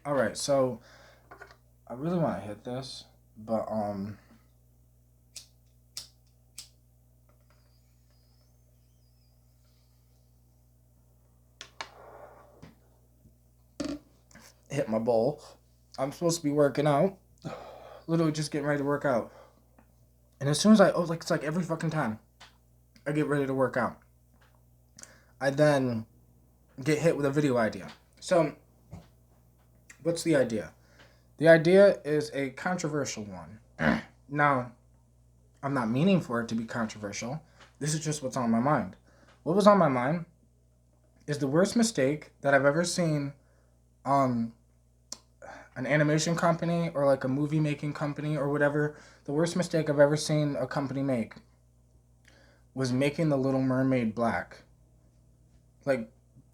All right, so I really want to hit this, but hit my bowl. I'm supposed to be working out. Literally just getting ready to work out. And as soon as it's like every fucking time I get ready to work out, I then get hit with a video idea. So, what's the idea? The idea is a controversial one. Now, I'm not meaning for it to be controversial. This is just what's on my mind. What was on my mind is the worst mistake that I've ever seen on an animation company or like a movie making company or whatever. The worst mistake I've ever seen a company make was making the Little Mermaid black. Like,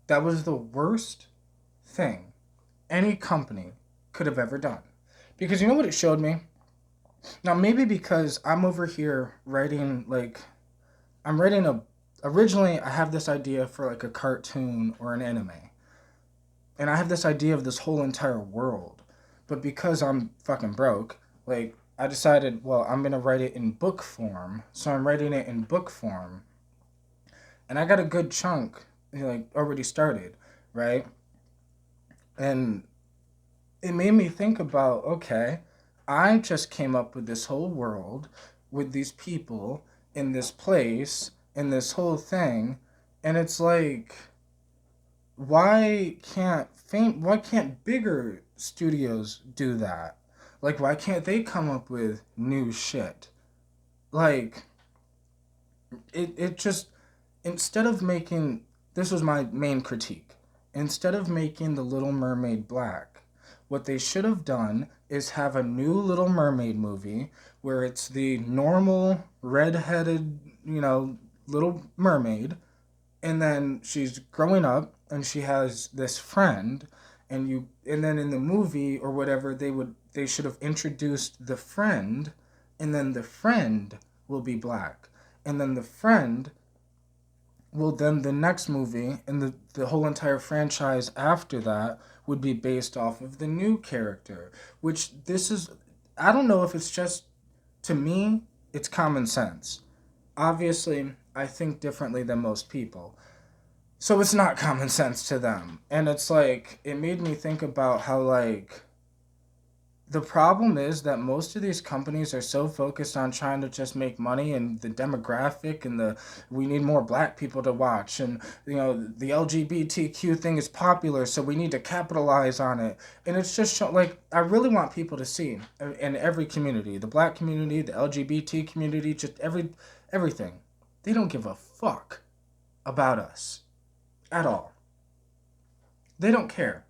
that was the worst thing any company could have ever done. Because you know what it showed me? Now, maybe because I'm over here writing, like, I'm writing a. Originally, I have this idea for like a cartoon or an anime. And I have this idea of this whole entire world. But because I'm fucking broke, like, I decided, well, I'm gonna write it in book form. So I'm writing it in book form. And I got a good chunk, like, already started, right? And it made me think about, okay, I just came up with this whole world with these people in this place in this whole thing, and it's like, why can't bigger studios do that? Like, why can't they come up with new shit? Like, it just, instead of making, this was my main critique, instead of making the Little Mermaid black, what they should have done is have a new Little Mermaid movie where it's the normal red-headed, little mermaid, and then she's growing up and she has this friend, and then in the movie or whatever, they should have introduced the friend, and then the friend will be black, and then the friend will, then the next movie and the whole entire franchise after that would be based off of the new character. Which, this is, I don't know if it's just, to me, it's common sense. Obviously, I think differently than most people, so it's not common sense to them. And it's like, it made me think about how, like, the problem is that most of these companies are so focused on trying to just make money, and the demographic and the, we need more black people to watch, and the LGBTQ thing is popular, so we need to capitalize on it. And it's just like, I really want people to see in every community, the black community, the LGBT community, just everything, they don't give a fuck about us at all. They don't care.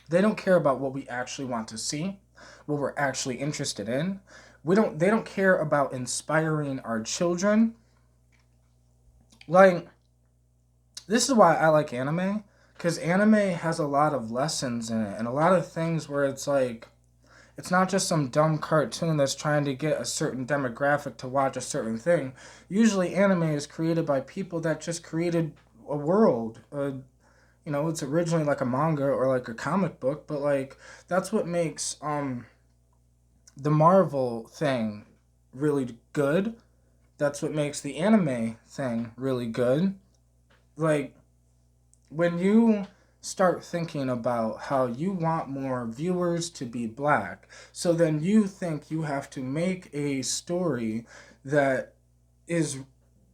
They don't care about what we actually want to see, what we're actually interested in. They don't care about inspiring our children. Like, this is why I like anime, cuz anime has a lot of lessons in it and a lot of things where it's like, it's not just some dumb cartoon that's trying to get a certain demographic to watch a certain thing. Usually anime is created by people that just created a world, it's originally like a manga or like a comic book, but like, that's what makes the Marvel thing really good. That's what makes the anime thing really good. Like, when you start thinking about how you want more viewers to be black, so then you think you have to make a story that is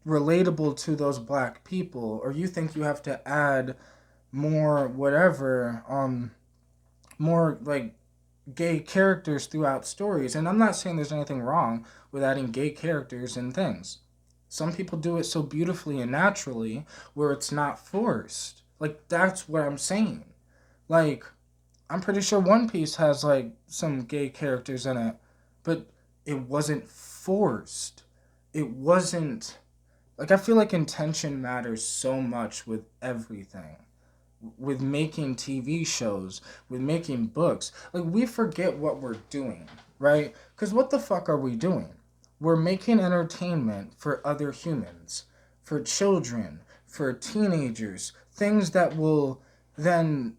relatable to those black people, or you think you have to add more whatever, more like gay characters throughout stories. And I'm not saying there's anything wrong with adding gay characters in things. Some people do it so beautifully and naturally where it's not forced. Like, that's what I'm saying. Like, I'm pretty sure One Piece has like some gay characters in it, but it wasn't forced. It wasn't, like, I feel like intention matters so much with everything, with making TV shows, with making books. Like, we forget what we're doing, right? Because what the fuck are we doing? We're making entertainment for other humans, for children, for teenagers, things that will then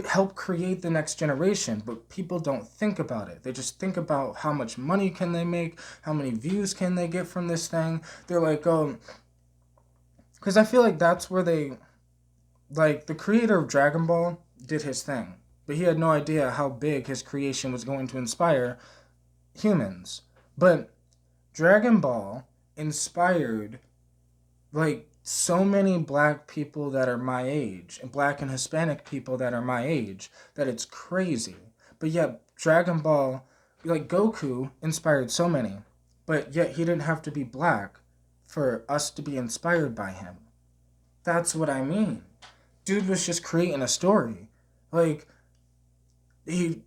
help create the next generation, but people don't think about it. They just think about how much money can they make, how many views can they get from this thing. They're like, oh, because I feel like that's where they, like, the creator of Dragon Ball did his thing, but he had no idea how big his creation was going to inspire humans. But Dragon Ball inspired, like, so many black people that are my age, and black and Hispanic people that are my age, that it's crazy. But yet Dragon Ball, like, Goku inspired so many, but yet he didn't have to be black for us to be inspired by him. That's what I mean. Dude was just creating a story. Like, he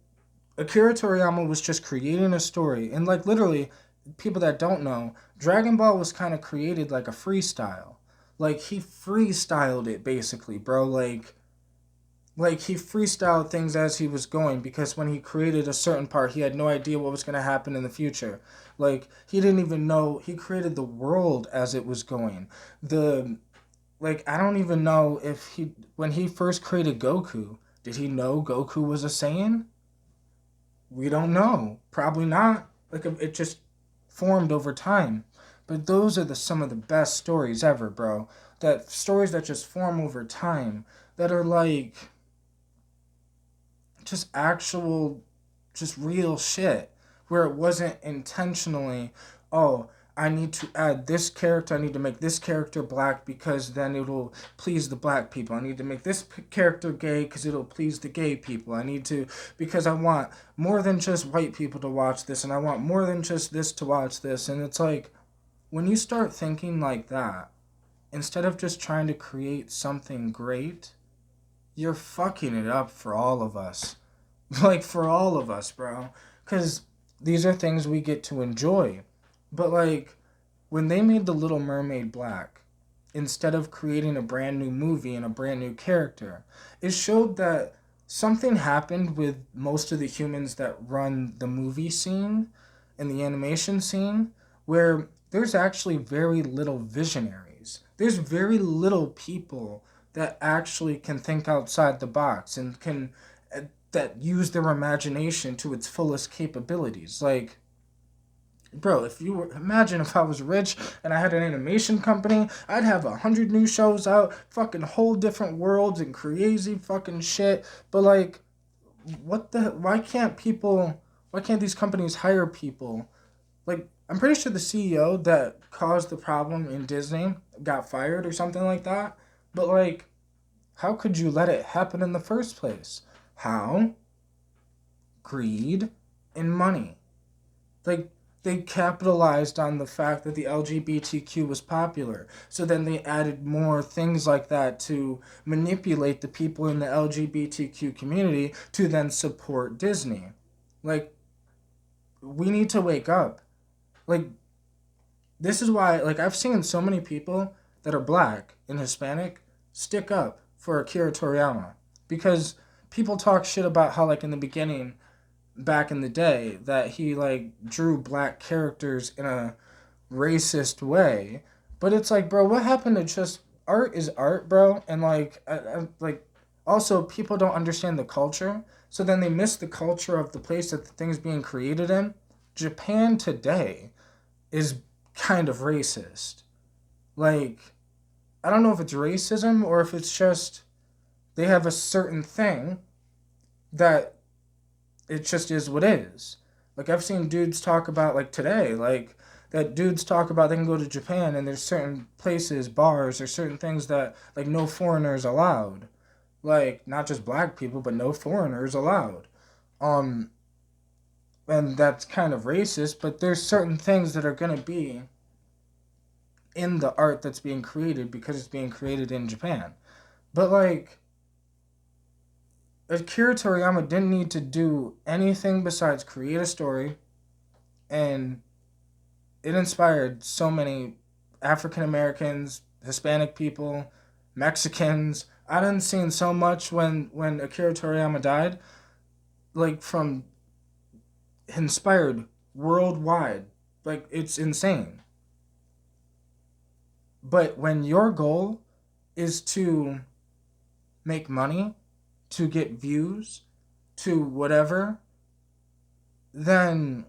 Akira Toriyama was just creating a story. And, like, literally, people that don't know, Dragon Ball was kind of created like a freestyle. Like, he freestyled it, basically, bro. Like, he freestyled things as he was going, because when he created a certain part, he had no idea what was going to happen in the future. Like, he didn't even know. He created the world as it was going. Like, I don't even know if when he first created Goku, did he know Goku was a Saiyan? We don't know. Probably not. Like, it just formed over time. But those are some of the best stories ever, bro. That stories that just form over time, that are like just actual, just real shit, where it wasn't intentionally, oh, I need to add this character, I need to make this character black because then it'll please the black people. I need to make this character gay because it'll please the gay people. I need to, because I want more than just white people to watch this, and I want more than just this to watch this. And it's like, when you start thinking like that, instead of just trying to create something great, you're fucking it up for all of us. Like, for all of us, bro. Because these are things we get to enjoy. But, like, when they made The Little Mermaid black, instead of creating a brand new movie and a brand new character, it showed that something happened with most of the humans that run the movie scene and the animation scene, where there's actually very little visionaries. There's very little people that actually can think outside the box and can that use their imagination to its fullest capabilities. Like, bro, imagine if I was rich and I had an animation company, I'd have 100 new shows out, fucking whole different worlds and crazy fucking shit. But, like, why can't these companies hire people? Like, I'm pretty sure the CEO that caused the problem in Disney got fired or something like that. But, like, how could you let it happen in the first place? How? Greed and money. Like, they capitalized on the fact that the LGBTQ was popular. So then they added more things like that to manipulate the people in the LGBTQ community to then support Disney. Like, we need to wake up. Like, this is why, like, I've seen so many people that are black and Hispanic stick up for Akira Toriyama. Because people talk shit about how, like, in the beginning, back in the day, that he, like, drew black characters in a racist way. But it's like, bro, what happened to just art is art, bro? And, like, like, also, people don't understand the culture, so then they miss the culture of the place that the thing's being created in. Japan today is kind of racist. Like, I don't know if it's racism or if it's just they have a certain thing that it just is what is. Like, I've seen dudes talk about, like, today, like, that dudes talk about they can go to Japan and there's certain places, bars, or certain things that, like, no foreigners allowed. Like, not just black people, but no foreigners allowed. Um, and that's kind of racist, but there's certain things that are going to be in the art that's being created because it's being created in Japan. But, like, Akira Toriyama didn't need to do anything besides create a story, and it inspired so many African Americans, Hispanic people, Mexicans. I done seen so much when Akira Toriyama died, like, from inspired worldwide. Like, it's insane. But when your goal is to make money, to get views, to whatever, then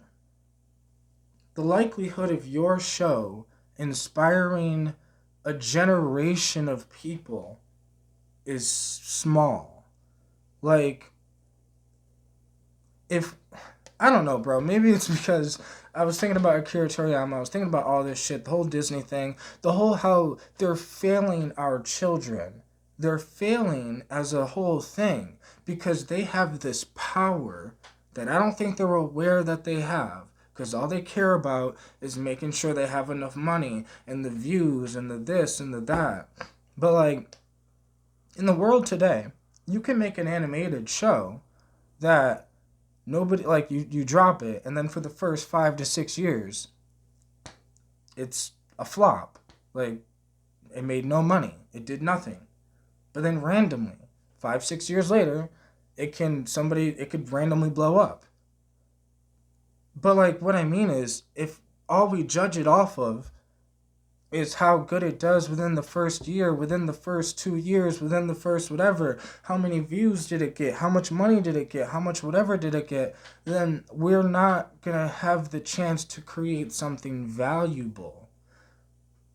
the likelihood of your show inspiring a generation of people is small. Like, if I don't know, bro. Maybe it's because I was thinking about Akira Toriyama. I was thinking about all this shit, the whole Disney thing, the whole how they're failing our children. They're failing as a whole thing because they have this power that I don't think they're aware that they have. Because all they care about is making sure they have enough money and the views and the this and the that. But, like, in the world today, you can make an animated show that nobody, like, you drop it, and then for the first 5 to 6 years, it's a flop. Like, it made no money. It did nothing. But then randomly, 5, 6 years later, it could randomly blow up. But, like, what I mean is, if all we judge it off of is how good it does within the first year, within the first 2 years, within the first whatever, how many views did it get, how much money did it get, how much whatever did it get, then we're not going to have the chance to create something valuable.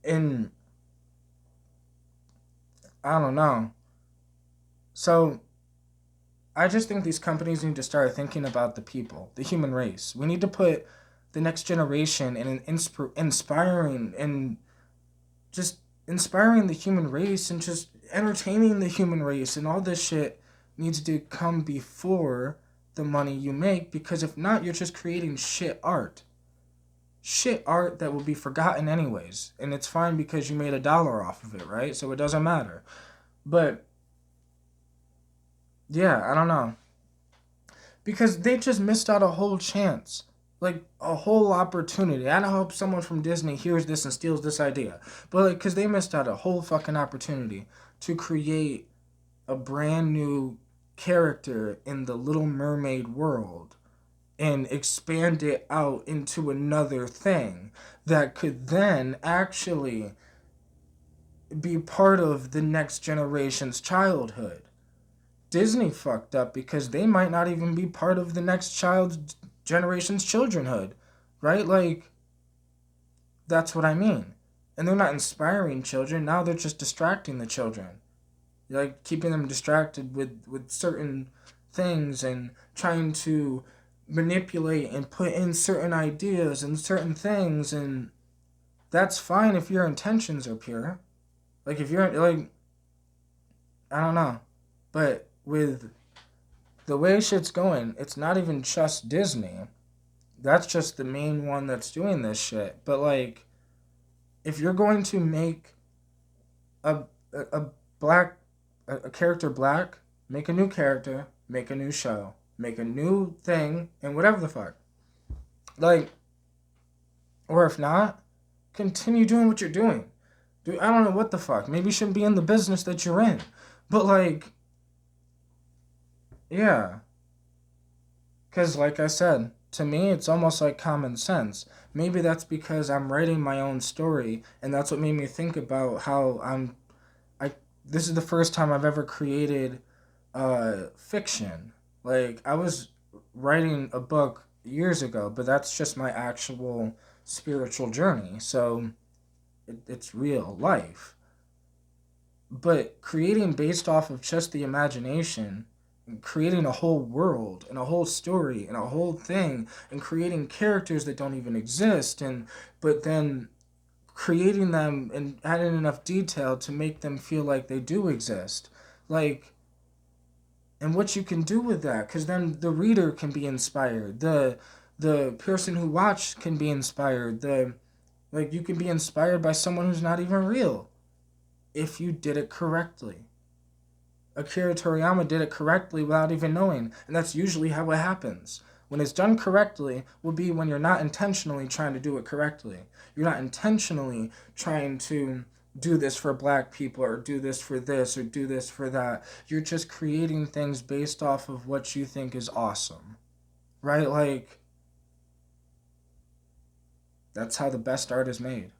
And I don't know. So I just think these companies need to start thinking about the people, the human race. We need to put the next generation in an inspiring and just inspiring the human race and just entertaining the human race, and all this shit needs to come before the money you make, because if not, you're just creating shit art. Shit art that will be forgotten anyways, and it's fine because you made $1 off of it, right? So it doesn't matter. But yeah, I don't know. Because they just missed out a whole chance. Like, a whole opportunity. I don't hope someone from Disney hears this and steals this idea. But, like, because they missed out a whole fucking opportunity to create a brand new character in the Little Mermaid world and expand it out into another thing that could then actually be part of the next generation's childhood. Disney fucked up because they might not even be part of the next generation's childrenhood, right? Like, that's what I mean. And they're not inspiring children. Now they're just distracting the children. Like, keeping them distracted with certain things and trying to manipulate and put in certain ideas and certain things. And that's fine if your intentions are pure. Like, if you're, like, I don't know. But with the way shit's going, it's not even just Disney. That's just the main one that's doing this shit. But, like, if you're going to make a character black, make a new character, make a new show, make a new thing, and whatever the fuck. Like, or if not, continue doing what you're doing. Dude, I don't know what the fuck. Maybe you shouldn't be in the business that you're in. But, like, yeah. Because, like I said, to me, it's almost like common sense. Maybe that's because I'm writing my own story, and that's what made me think about how this is the first time I've ever created fiction. Like, I was writing a book years ago, but that's just my actual spiritual journey. So it's real life. But creating based off of just the imagination, and creating a whole world and a whole story and a whole thing, and creating characters that don't even exist, but then creating them and adding enough detail to make them feel like they do exist. Like, and what you can do with that, because then the reader can be inspired, the person who watched can be inspired, like, you can be inspired by someone who's not even real if you did it correctly. Akira Toriyama did it correctly without even knowing, and that's usually how it happens. When it's done correctly will be when you're not intentionally trying to do it correctly. You're not intentionally trying to do this for black people, or do this for this, or do this for that. You're just creating things based off of what you think is awesome. Right? Like, that's how the best art is made.